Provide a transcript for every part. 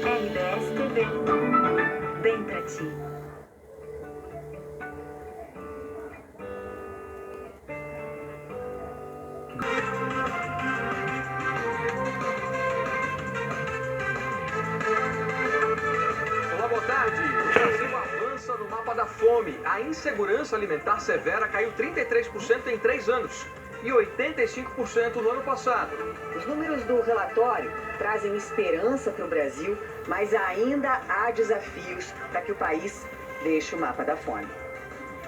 RBS TV. Bem pra ti. Olá, boa tarde. O Brasil avança no mapa da fome. A insegurança alimentar severa caiu 33% em 3 anos e 85% no ano passado. Os números do relatório trazem esperança para o Brasil, mas ainda há desafios para que o país deixe o mapa da fome.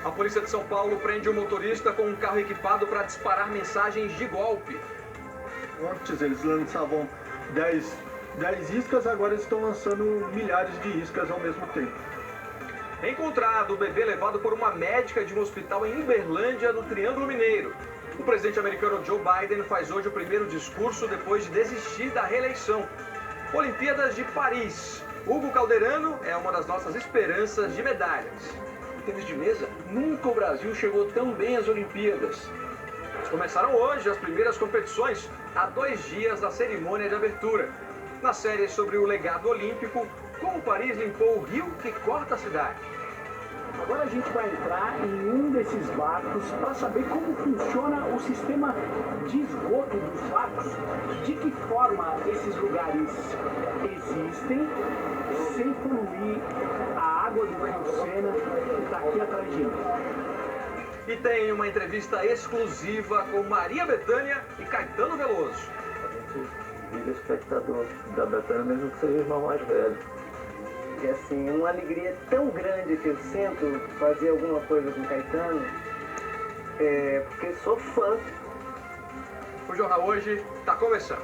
A polícia de São Paulo prende um motorista com um carro equipado para disparar mensagens de golpe. Antes eles lançavam 10 iscas, agora eles estão lançando milhares de iscas ao mesmo tempo. Encontrado o bebê levado por uma médica de um hospital em Uberlândia, no Triângulo Mineiro. O presidente americano Joe Biden faz hoje o primeiro discurso depois de desistir da reeleição. Olimpíadas de Paris. Hugo Calderano é uma das nossas esperanças de medalhas. Em tênis de mesa, nunca o Brasil chegou tão bem às Olimpíadas. Começaram hoje as primeiras competições, há 2 dias da cerimônia de abertura. Na série sobre o legado olímpico, como Paris limpou o rio que corta a cidade. Agora a gente vai entrar em um desses barcos para saber como funciona o sistema de esgoto dos barcos. De que forma esses lugares existem sem poluir a água do Rio Sena que está aqui atrás de mim. E tem uma entrevista exclusiva com Maria Bethânia e Caetano Veloso. A gente vira espectador da Bethânia, mesmo que seja o irmão mais velho. E assim, uma alegria tão grande que eu sinto fazer alguma coisa com o Caetano, porque sou fã. O Jornal Hoje está começando.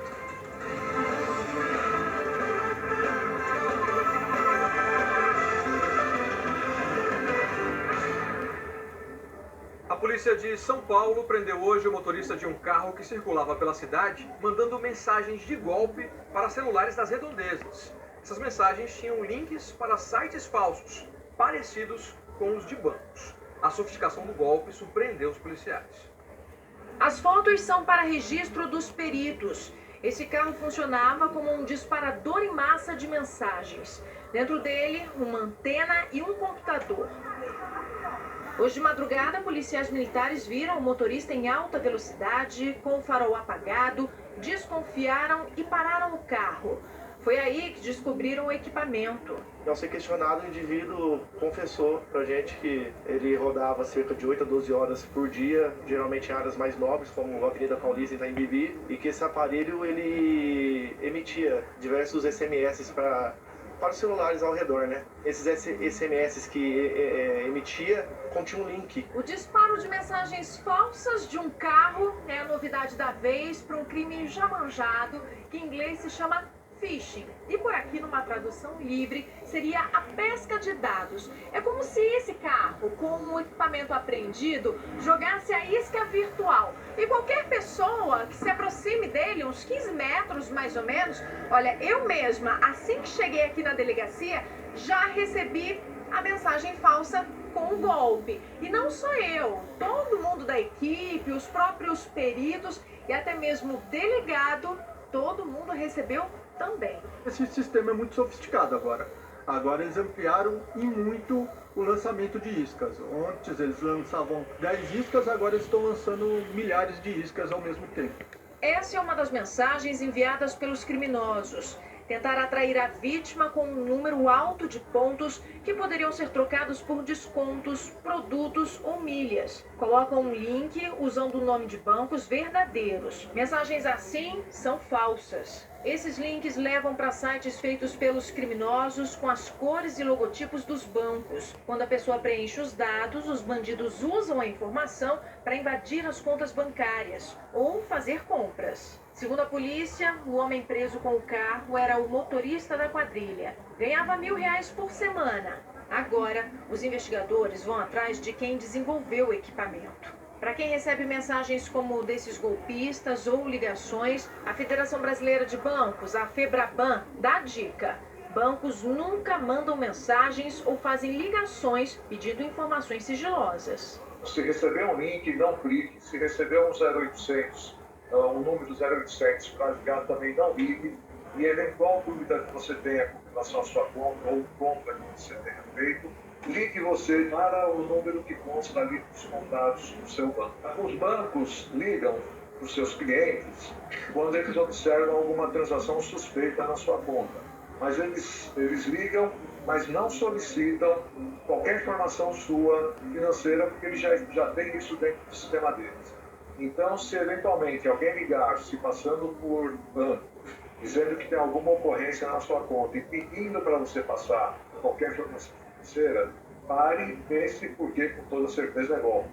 A polícia de São Paulo prendeu hoje o motorista de um carro que circulava pela cidade, mandando mensagens de golpe para celulares das redondezas. Essas mensagens tinham links para sites falsos, parecidos com os de bancos. A sofisticação do golpe surpreendeu os policiais. As fotos são para registro dos peritos. Esse carro funcionava como um disparador em massa de mensagens. Dentro dele, uma antena e um computador. Hoje de madrugada, policiais militares viram o motorista em alta velocidade, com o farol apagado, desconfiaram e pararam o carro. Foi aí que descobriram o equipamento. Ao ser questionado, o indivíduo confessou pra gente que ele rodava cerca de 8 a 12 horas por dia, geralmente em áreas mais nobres, como a Avenida Paulista e Itaim, e que esse aparelho ele emitia diversos SMS para os celulares ao redor, né? Esses SMS que emitia continha um link. O disparo de mensagens falsas de um carro é a novidade da vez para um crime já manjado, que em inglês se chama phishing. E por aqui, numa tradução livre, seria a pesca de dados. É como se esse carro, com o equipamento apreendido, jogasse a isca virtual. E qualquer pessoa que se aproxime dele, uns 15 metros mais ou menos, olha, eu mesma, assim que cheguei aqui na delegacia, já recebi a mensagem falsa com o golpe. E não só eu, todo mundo da equipe, os próprios peritos e até mesmo o delegado, todo mundo recebeu também. Esse sistema é muito sofisticado agora. Agora eles ampliaram e muito o lançamento de iscas. Antes eles lançavam 10 iscas, agora eles estão lançando milhares de iscas ao mesmo tempo. Essa é uma das mensagens enviadas pelos criminosos. Tentar atrair a vítima com um número alto de pontos que poderiam ser trocados por descontos, produtos ou milhas. Colocam um link usando o nome de bancos verdadeiros. Mensagens assim são falsas. Esses links levam para sites feitos pelos criminosos com as cores e logotipos dos bancos. Quando a pessoa preenche os dados, os bandidos usam a informação para invadir as contas bancárias ou fazer compras. Segundo a polícia, o homem preso com o carro era o motorista da quadrilha. Ganhava R$ 1.000 por semana. Agora, os investigadores vão atrás de quem desenvolveu o equipamento. Para quem recebe mensagens como desses golpistas ou ligações, a Federação Brasileira de Bancos, a FEBRABAN, dá dica. Bancos nunca mandam mensagens ou fazem ligações pedindo informações sigilosas. Se receber um link, não clique. Se receber um 0800, um número 0800 para ligar, também não ligue. E eventual dúvida que você tenha com relação à sua conta ou compra que você tenha feito, ligue você para o número que consta ali dos contatos do seu banco. Os bancos ligam para os seus clientes quando eles observam alguma transação suspeita na sua conta. Mas eles ligam, mas não solicitam qualquer informação sua financeira, porque eles já têm isso dentro do sistema deles. Então, se eventualmente alguém ligar, se passando por banco, dizendo que tem alguma ocorrência na sua conta e pedindo para você passar qualquer informação financeira, pare e pense, porque com toda certeza é golpe.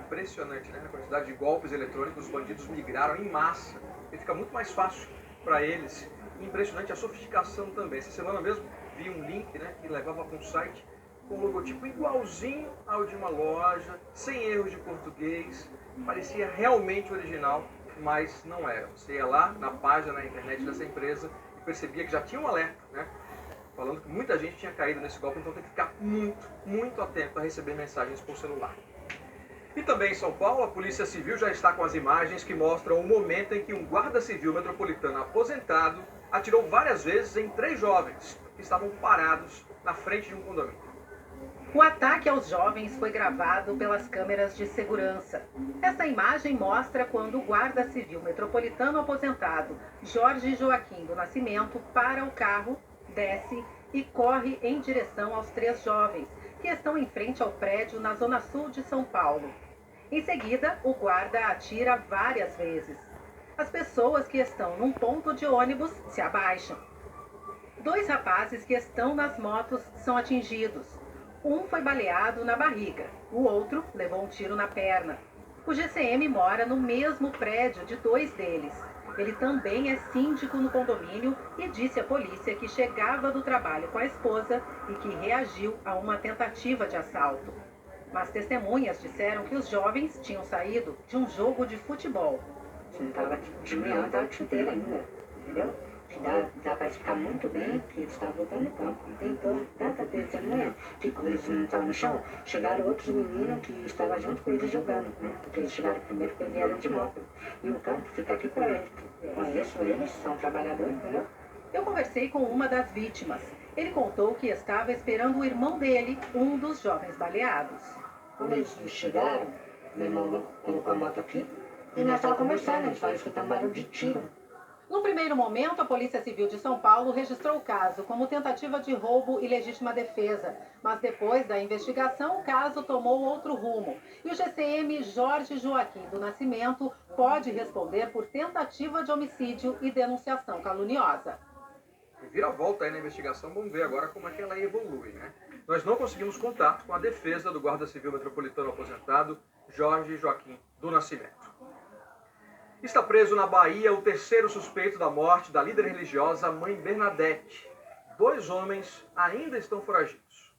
Impressionante, né? A quantidade de golpes eletrônicos, os bandidos migraram em massa. E fica muito mais fácil para eles. Impressionante a sofisticação também. Essa semana mesmo vi um link, né, que levava para um site com um logotipo igualzinho ao de uma loja, sem erros de português. Parecia realmente original, mas não era. Você ia lá na página na internet dessa empresa e percebia que já tinha um alerta, né, falando que muita gente tinha caído nesse golpe, então tem que ficar muito atento a receber mensagens por celular. E também em São Paulo, a Polícia Civil já está com as imagens que mostram o momento em que um guarda civil metropolitano aposentado atirou várias vezes em 3 jovens que estavam parados na frente de um condomínio. O ataque aos jovens foi gravado pelas câmeras de segurança. Essa imagem mostra quando o guarda civil metropolitano aposentado, Jorge Joaquim do Nascimento, para o carro, desce e corre em direção aos 3 jovens, que estão em frente ao prédio na zona sul de São Paulo. Em seguida, o guarda atira várias vezes. As pessoas que estão num ponto de ônibus se abaixam. 2 rapazes que estão nas motos são atingidos. Um foi baleado na barriga, o outro levou um tiro na perna. O GCM mora no mesmo prédio de 2 deles. Ele também é síndico no condomínio e disse à polícia que chegava do trabalho com a esposa e que reagiu a uma tentativa de assalto. Mas testemunhas disseram que os jovens tinham saído de um jogo de futebol. Você não estava de manhã, estava de chuteira ainda, entendeu? Dá para explicar muito bem que eles estavam voltando no campo. Então, tanta testemunha que quando eles não estavam no chão, chegaram outros meninos que estavam junto com eles jogando, né? Porque eles chegaram primeiro porque vieram de moto. E o campo fica aqui para eles. Conheço eles, são trabalhadores, entendeu? Eu conversei com uma das vítimas. Ele contou que estava esperando o irmão dele, um dos jovens baleados. Quando eles chegaram, meu irmão colocou a moto aqui e nós estávamos conversando, eles falaram que estava barulho de tiro. No primeiro momento, a Polícia Civil de São Paulo registrou o caso como tentativa de roubo e legítima defesa. Mas depois da investigação, o caso tomou outro rumo. E o GCM Jorge Joaquim do Nascimento pode responder por tentativa de homicídio e denunciação caluniosa. Vira a volta aí na investigação, vamos ver agora como é que ela evolui, né? Nós não conseguimos contato com a defesa do guarda civil metropolitano aposentado, Jorge Joaquim do Nascimento. Está preso na Bahia o 3º suspeito da morte da líder religiosa Mãe Bernadette. 2 homens ainda estão foragidos.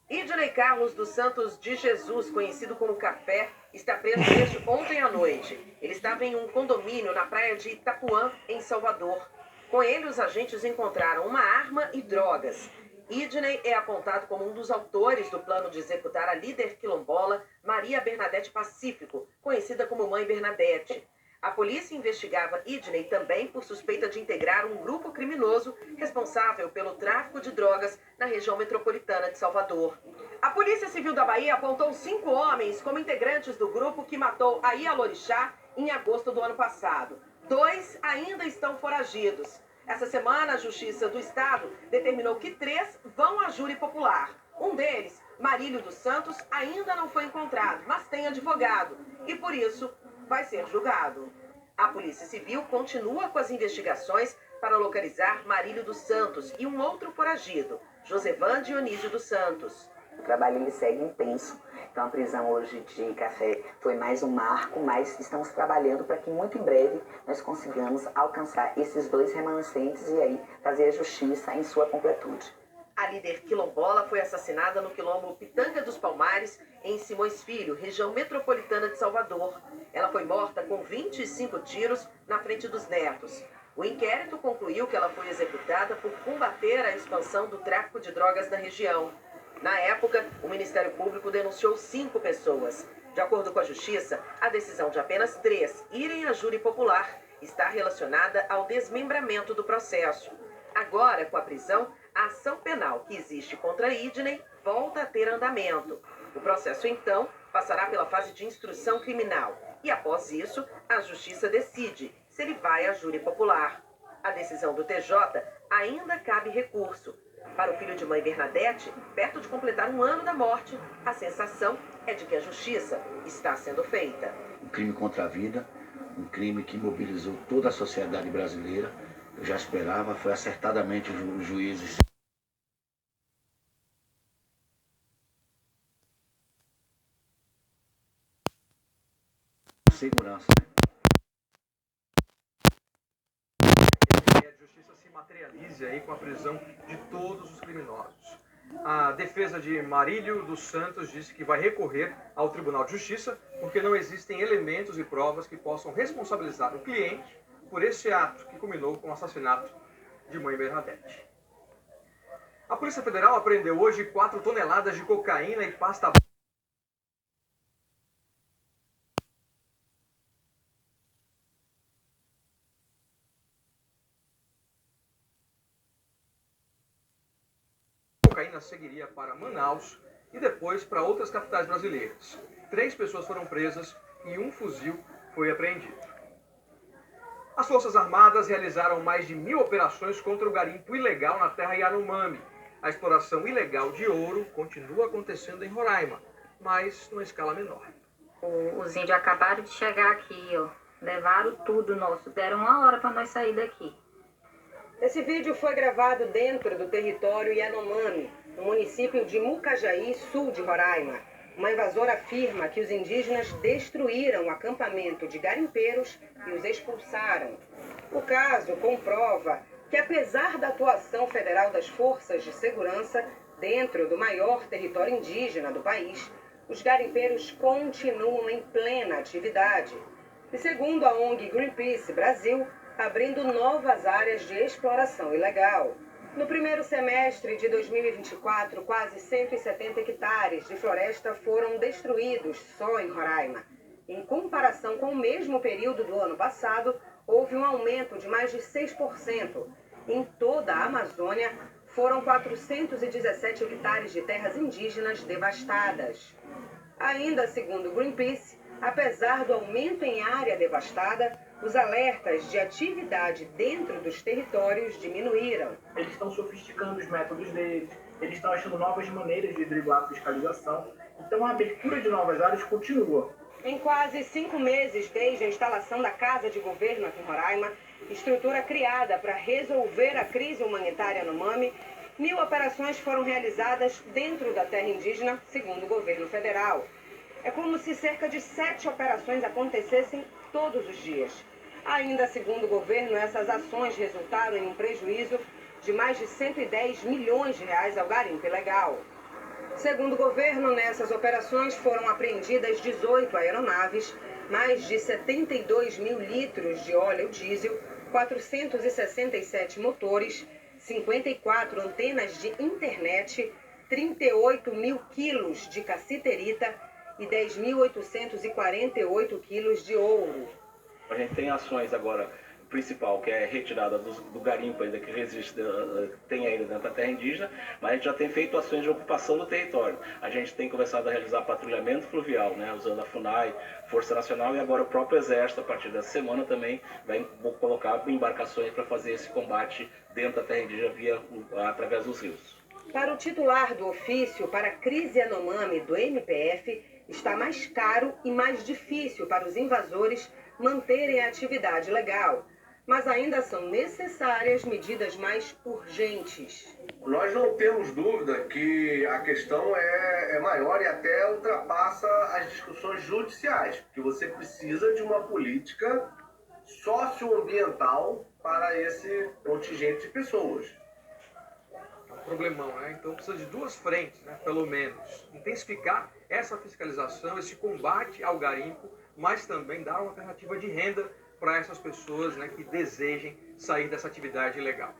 Idney Carlos dos Santos de Jesus, conhecido como Café, está preso desde ontem à noite. Ele estava em um condomínio na praia de Itapuã, em Salvador. Com ele, os agentes encontraram uma arma e drogas. Idney é apontado como um dos autores do plano de executar a líder quilombola Maria Bernadette Pacífico, conhecida como Mãe Bernadette. A polícia investigava Idney também por suspeita de integrar um grupo criminoso responsável pelo tráfico de drogas na região metropolitana de Salvador. A Polícia Civil da Bahia apontou 5 homens como integrantes do grupo que matou a Ialorixá em agosto do ano passado. 2 ainda estão foragidos. Essa semana, a Justiça do Estado determinou que 3 vão a júri popular. Um deles, Marílio dos Santos, ainda não foi encontrado, mas tem advogado e, por isso, vai ser julgado. A Polícia Civil continua com as investigações para localizar Marílio dos Santos e um outro foragido, Josevan Dionísio dos Santos. O trabalho ele segue intenso, então a prisão hoje de Café foi mais um marco, mas estamos trabalhando para que muito em breve nós consigamos alcançar esses 2 remanescentes e aí fazer a justiça em sua completude. A líder quilombola foi assassinada no quilombo Pitanga dos Palmares, em Simões Filho, região metropolitana de Salvador. Ela foi morta com 25 tiros na frente dos netos. O inquérito concluiu que ela foi executada por combater a expansão do tráfico de drogas na região. Na época, o Ministério Público denunciou 5 pessoas. De acordo com a Justiça, a decisão de apenas 3 irem à júri popular está relacionada ao desmembramento do processo. Agora, com a prisão, a ação penal que existe contra Idney volta a ter andamento. O processo, então, passará pela fase de instrução criminal. E, após isso, a Justiça decide se ele vai à júri popular. A decisão do TJ ainda cabe recurso. Para o filho de mãe Bernadette, perto de completar 1 ano da morte, a sensação é de que a justiça está sendo feita. Um crime contra a vida, um crime que mobilizou toda a sociedade brasileira. Eu já esperava, foi acertadamente os juízes. Segurança, né? A justiça se materialize aí com a prisão de todos os criminosos. A defesa de Marílio dos Santos disse que vai recorrer ao Tribunal de Justiça porque não existem elementos e provas que possam responsabilizar o cliente por esse ato que culminou com o assassinato de mãe Bernadette. A Polícia Federal apreendeu hoje 4 toneladas de cocaína e pasta cocaína seguiria para Manaus e depois para outras capitais brasileiras. 3 pessoas foram presas e um fuzil foi apreendido. As Forças Armadas realizaram mais de 1000 operações contra o garimpo ilegal na terra Yanomami. A exploração ilegal de ouro continua acontecendo em Roraima, mas numa escala menor. Os índios acabaram de chegar aqui, ó. Levaram tudo nosso, deram 1 hora para nós sair daqui. Esse vídeo foi gravado dentro do território Yanomami, no município de Mucajaí, sul de Roraima. Uma invasora afirma que os indígenas destruíram o acampamento de garimpeiros e os expulsaram. O caso comprova que, apesar da atuação federal das forças de segurança dentro do maior território indígena do país, os garimpeiros continuam em plena atividade. E segundo a ONG Greenpeace Brasil, abrindo novas áreas de exploração ilegal. No primeiro semestre de 2024, quase 170 hectares de floresta foram destruídos só em Roraima. Em comparação com o mesmo período do ano passado, houve um aumento de mais de 6%. Em toda a Amazônia, foram 417 hectares de terras indígenas devastadas. Ainda segundo o Greenpeace, apesar do aumento em área devastada, os alertas de atividade dentro dos territórios diminuíram. Eles estão sofisticando os métodos deles, eles estão achando novas maneiras de driblar a fiscalização. Então a abertura de novas áreas continua. Em quase 5 meses desde a instalação da Casa de Governo aqui em Roraima, estrutura criada para resolver a crise humanitária no Yanomami, 1000 operações foram realizadas dentro da terra indígena, segundo o governo federal. É como se cerca de 7 operações acontecessem todos os dias. Ainda segundo o governo, essas ações resultaram em um prejuízo de mais de 110 milhões de reais ao garimpo ilegal. Segundo o governo, nessas operações foram apreendidas 18 aeronaves, mais de 72 mil litros de óleo diesel, 467 motores, 54 antenas de internet, 38 mil quilos de cassiterita e 10.848 quilos de ouro. A gente tem ações agora, principal, que é retirada do garimpo ainda que resiste, tem ainda dentro da terra indígena, mas a gente já tem feito ações de ocupação do território. A gente tem começado a realizar patrulhamento fluvial, né, usando a FUNAI, Força Nacional, e agora o próprio Exército, a partir dessa semana, também vai colocar embarcações para fazer esse combate dentro da terra indígena através dos rios. Para o titular do ofício para a crise Yanomami do MPF, está mais caro e mais difícil para os invasores manterem a atividade legal, mas ainda são necessárias medidas mais urgentes. Nós não temos dúvida que a questão é maior e até ultrapassa as discussões judiciais, que você precisa de uma política socioambiental para esse contingente de pessoas. problemão, né? Então precisa de duas frentes, né? Pelo menos. Intensificar essa fiscalização, esse combate ao garimpo, mas também dar uma alternativa de renda para essas pessoas, né, que desejem sair dessa atividade ilegal.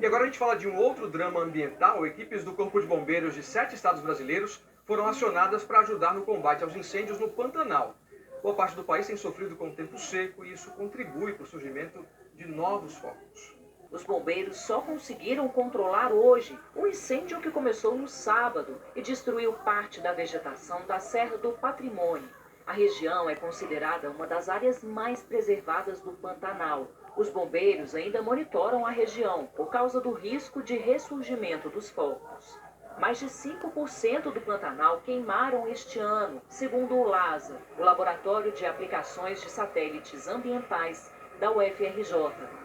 E agora a gente fala de um outro drama ambiental. Equipes do Corpo de Bombeiros de 7 estados brasileiros foram acionadas para ajudar no combate aos incêndios no Pantanal. Boa parte do país tem sofrido com o tempo seco e isso contribui para o surgimento de novos focos. Os bombeiros só conseguiram controlar hoje o incêndio que começou no sábado e destruiu parte da vegetação da Serra do Patrimônio. A região é considerada uma das áreas mais preservadas do Pantanal. Os bombeiros ainda monitoram a região por causa do risco de ressurgimento dos focos. Mais de 5% do Pantanal queimaram este ano, segundo o LASA, o Laboratório de Aplicações de Satélites Ambientais da UFRJ.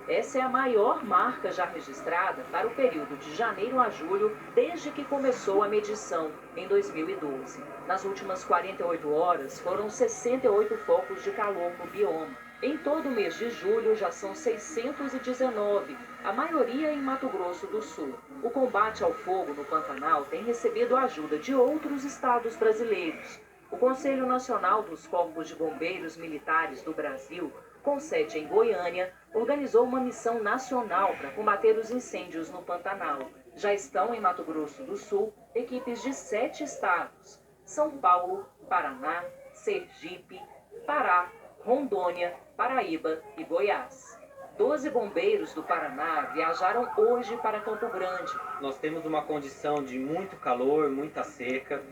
Essa é a maior marca já registrada para o período de janeiro a julho, desde que começou a medição, em 2012. Nas últimas 48 horas, foram 68 focos de calor no bioma. Em todo o mês de julho, já são 619, a maioria em Mato Grosso do Sul. O combate ao fogo no Pantanal tem recebido a ajuda de outros estados brasileiros. O Conselho Nacional dos Corpos de Bombeiros Militares do Brasil, com sede em Goiânia, organizou uma missão nacional para combater os incêndios no Pantanal. Já estão em Mato Grosso do Sul equipes de 7 estados: São Paulo, Paraná, Sergipe, Pará, Rondônia, Paraíba e Goiás. 12 bombeiros do Paraná viajaram hoje para Campo Grande. Nós temos uma condição de muito calor, muita seca,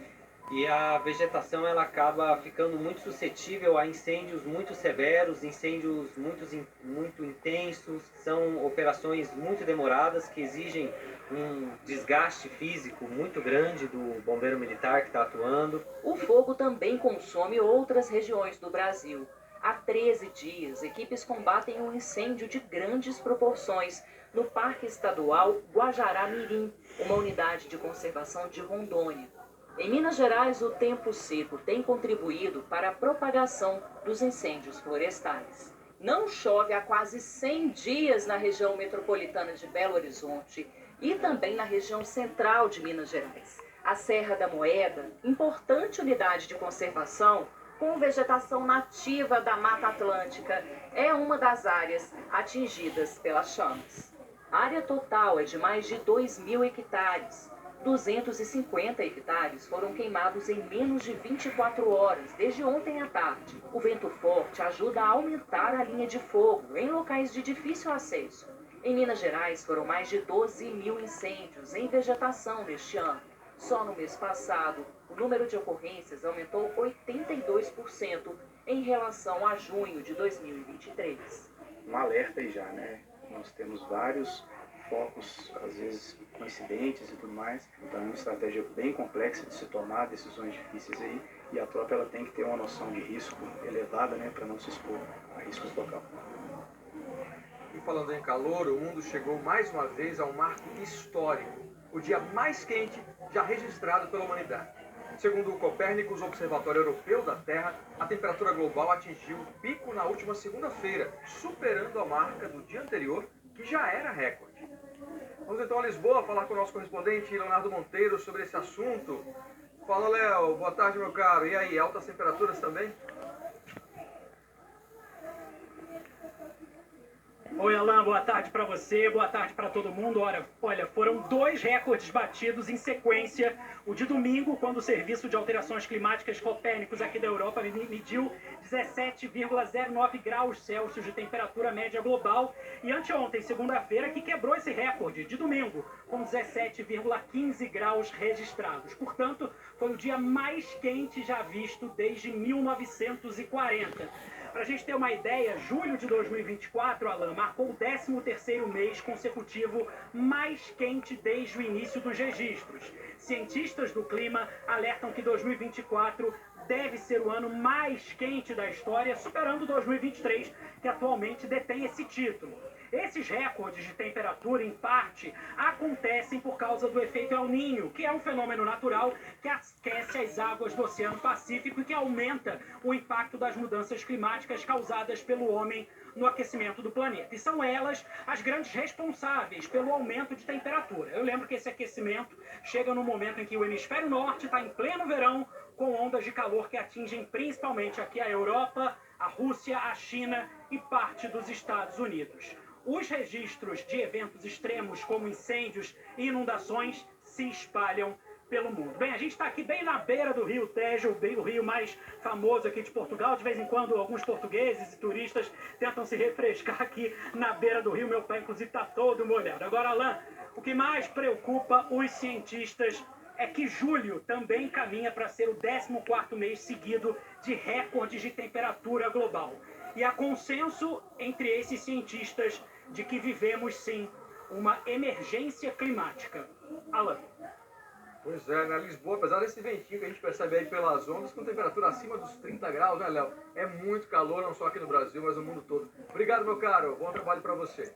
e a vegetação ela acaba ficando muito suscetível a incêndios muito severos, incêndios muito intensos. São operações muito demoradas que exigem um desgaste físico muito grande do bombeiro militar que está atuando. O fogo também consome outras regiões do Brasil. Há 13 dias, equipes combatem um incêndio de grandes proporções no Parque Estadual Guajará-Mirim, uma unidade de conservação de Rondônia. Em Minas Gerais, o tempo seco tem contribuído para a propagação dos incêndios florestais. Não chove há quase 100 dias na região metropolitana de Belo Horizonte e também na região central de Minas Gerais. A Serra da Moeda, importante unidade de conservação, com vegetação nativa da Mata Atlântica, é uma das áreas atingidas pelas chamas. A área total é de mais de 2.000 hectares. 250 hectares foram queimados em menos de 24 horas, desde ontem à tarde. O vento forte ajuda a aumentar a linha de fogo em locais de difícil acesso. Em Minas Gerais, foram mais de 12.000 incêndios em vegetação neste ano. Só no mês passado, o número de ocorrências aumentou 82% em relação a junho de 2023. Um alerta aí já, né? Nós temos vários focos, às vezes coincidentes e tudo mais. Então é uma estratégia bem complexa de se tomar decisões difíceis aí. E a tropa ela tem que ter uma noção de risco elevada, né? Para não se expor a riscos locais. E falando em calor, o mundo chegou mais uma vez a um marco histórico. O dia mais quente já registrado pela humanidade. Segundo o Copérnicos, Observatório Europeu da Terra, a temperatura global atingiu o pico na última segunda-feira, superando a marca do dia anterior, que já era recorde. Vamos então a Lisboa falar com o nosso correspondente Leonardo Monteiro sobre esse assunto. Fala, Léo. Boa tarde, meu caro. E aí, altas temperaturas também? Oi, Alan, boa tarde para você, boa tarde para todo mundo. Olha, foram 2 recordes batidos em sequência. O de domingo, quando o Serviço de Alterações Climáticas Copérnicos aqui da Europa mediu 17,09 graus Celsius de temperatura média global. E anteontem, segunda-feira, que quebrou esse recorde de domingo, com 17,15 graus registrados. Portanto, foi o dia mais quente já visto desde 1940. Para a gente ter uma ideia, julho de 2024, Alan, marcou o 13º mês consecutivo mais quente desde o início dos registros. Cientistas do clima alertam que 2024 deve ser o ano mais quente da história, superando 2023, que atualmente detém esse título. Esses recordes de temperatura, em parte, acontecem por causa do efeito El Niño, que é um fenômeno natural que aquece as águas do Oceano Pacífico e que aumenta o impacto das mudanças climáticas causadas pelo homem no aquecimento do planeta. E são elas as grandes responsáveis pelo aumento de temperatura. Eu lembro que esse aquecimento chega no momento em que o hemisfério norte está em pleno verão, com ondas de calor que atingem principalmente aqui a Europa, a Rússia, a China e parte dos Estados Unidos. Os registros de eventos extremos, como incêndios e inundações, se espalham pelo mundo. Bem, a gente está aqui bem na beira do Rio Tejo, o rio mais famoso aqui de Portugal. De vez em quando, alguns portugueses e turistas tentam se refrescar aqui na beira do rio. Meu pé, inclusive, está todo molhado. Agora, Alain, o que mais preocupa os cientistas é que julho também caminha para ser o 14º mês seguido de recordes de temperatura global. E há consenso entre esses cientistas de que vivemos, sim, uma emergência climática. Alain. Pois é, né? Lisboa, apesar desse ventinho que a gente percebe aí pelas ondas, com temperatura acima dos 30 graus, né, Léo? É muito calor, não só aqui no Brasil, mas no mundo todo. Obrigado, meu caro. Bom trabalho para você.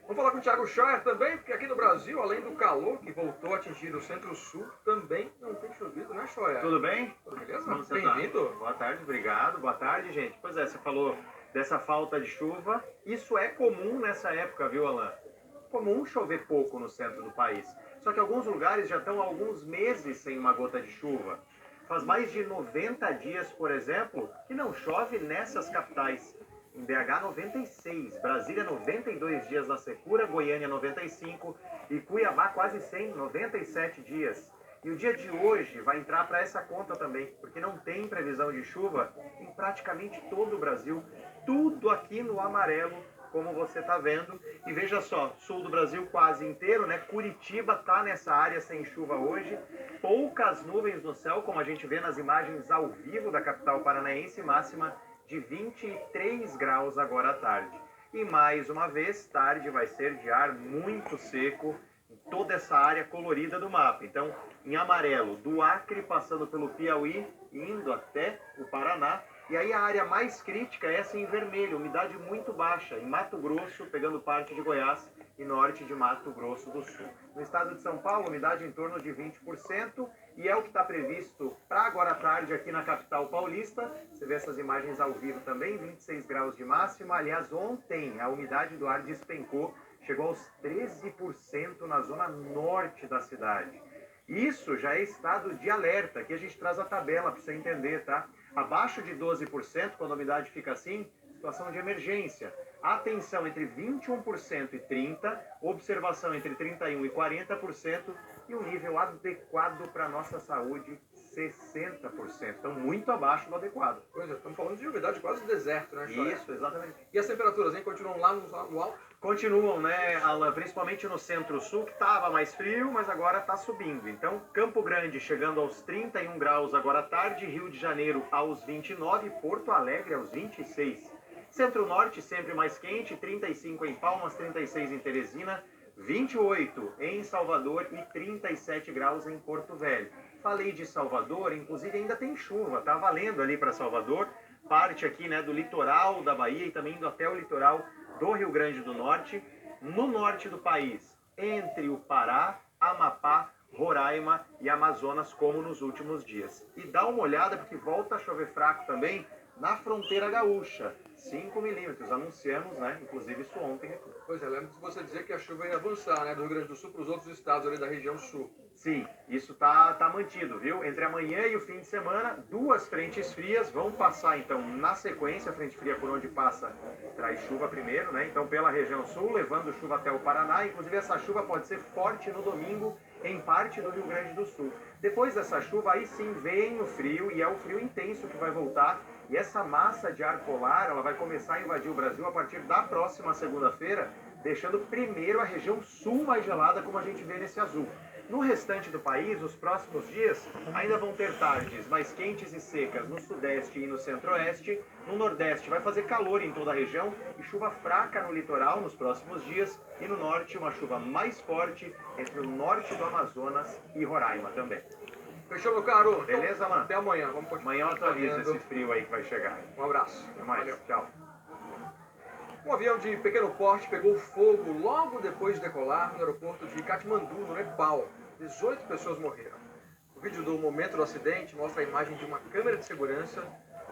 Vamos falar com o Thiago Scheuer também, porque aqui no Brasil, além do calor que voltou a atingir o Centro-Sul, também não tem chovido, né, Scheuer? Tudo bem? Tudo beleza? Bem-vindo. Boa tarde, obrigado. Boa tarde, gente. Pois é, você falou dessa falta de chuva. Isso é comum nessa época, viu, Alain? Comum chover pouco no centro do país. Só que alguns lugares já estão há alguns meses sem uma gota de chuva. Faz mais de 90 dias, por exemplo, que não chove nessas capitais. Em BH, 96, Brasília, 92 dias na secura, Goiânia, 95 e Cuiabá, quase 100, 97 dias. E o dia de hoje vai entrar para essa conta também, porque não tem previsão de chuva em praticamente todo o Brasil. Tudo aqui no amarelo, como você está vendo. E veja só, sul do Brasil quase inteiro, né? Curitiba está nessa área sem chuva hoje. Poucas nuvens no céu, como a gente vê nas imagens ao vivo da capital paranaense, máxima de 23 graus agora à tarde. E mais uma vez, tarde vai ser de ar muito seco em toda essa área colorida do mapa. Então, em amarelo, do Acre, passando pelo Piauí, indo até o Paraná. E aí a área mais crítica é essa em vermelho, umidade muito baixa, em Mato Grosso, pegando parte de Goiás e norte de Mato Grosso do Sul. No estado de São Paulo, umidade em torno de 20%, e é o que está previsto para agora à tarde aqui na capital paulista. Você vê essas imagens ao vivo também, 26 graus de máxima. Aliás, ontem a umidade do ar despencou, chegou aos 13% na zona norte da cidade. Isso já é estado de alerta, aqui a gente traz a tabela para você entender, tá? Abaixo de 12%, quando a umidade fica assim, situação de emergência. Atenção entre 21% e 30%, observação entre 31% e 40%, e o nível adequado para a nossa saúde, 60%. Então, muito abaixo do adequado. Pois é, estamos falando de umidade quase deserto, né, Scheuer? Isso, exatamente. E as temperaturas, hein? Continuam lá no alto? Continuam, né, Alain? Principalmente no centro-sul, que estava mais frio, mas agora está subindo. Então, Campo Grande chegando aos 31 graus agora à tarde, Rio de Janeiro aos 29, Porto Alegre aos 26. Centro-Norte sempre mais quente, 35 em Palmas, 36 em Teresina, 28 em Salvador e 37 graus em Porto Velho. Falei de Salvador, inclusive ainda tem chuva, tá valendo ali para Salvador, parte aqui, né, do litoral da Bahia e também indo até o litoral do Rio Grande do Norte. No norte do país, entre o Pará, Amapá, Roraima e Amazonas, como nos últimos dias. E dá uma olhada, porque volta a chover fraco também na fronteira gaúcha, 5 milímetros, anunciamos, né, inclusive isso ontem aqui. Pois é, lembro de você dizer que a chuva ia avançar, né, do Rio Grande do Sul para os outros estados ali da região sul. Sim, isso tá mantido, viu? Entre amanhã e o fim de semana, duas frentes frias vão passar, então, na sequência. A frente fria por onde passa traz chuva primeiro, né? Então, pela região sul, levando chuva até o Paraná. Inclusive, essa chuva pode ser forte no domingo em parte do Rio Grande do Sul. Depois dessa chuva, aí sim vem o frio, e é o frio intenso que vai voltar. E essa massa de ar polar, ela vai começar a invadir o Brasil a partir da próxima segunda-feira, deixando primeiro a região sul mais gelada, como a gente vê nesse azul. No restante do país, os próximos dias ainda vão ter tardes mais quentes e secas no sudeste e no centro-oeste. No nordeste vai fazer calor em toda a região e chuva fraca no litoral nos próximos dias. E no norte, uma chuva mais forte entre o norte do Amazonas e Roraima também. Fechou, meu caro? Beleza, mano? Até amanhã. Vamos continuar. Amanhã eu atualizo esse frio aí que vai chegar. Um abraço. Até mais. Valeu. Tchau. Um avião de pequeno porte pegou fogo logo depois de decolar no aeroporto de Katmandu, no Nepal. 18 pessoas morreram. O vídeo do momento do acidente mostra a imagem de uma câmera de segurança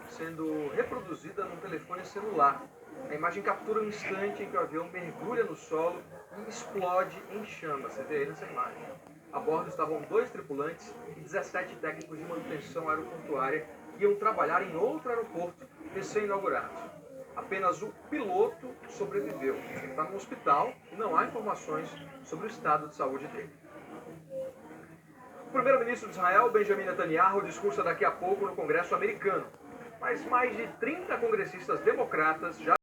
sendo reproduzida num telefone celular. A imagem captura o instante em que o avião mergulha no solo e explode em chamas. Você vê aí nessa imagem. A bordo estavam 2 tripulantes e 17 técnicos de manutenção aeroportuária que iam trabalhar em outro aeroporto recém-inaugurado. Apenas o piloto sobreviveu. Ele está no hospital e não há informações sobre o estado de saúde dele. O primeiro-ministro de Israel, Benjamin Netanyahu, discursa daqui a pouco no Congresso americano. Mas mais de 30 congressistas democratas já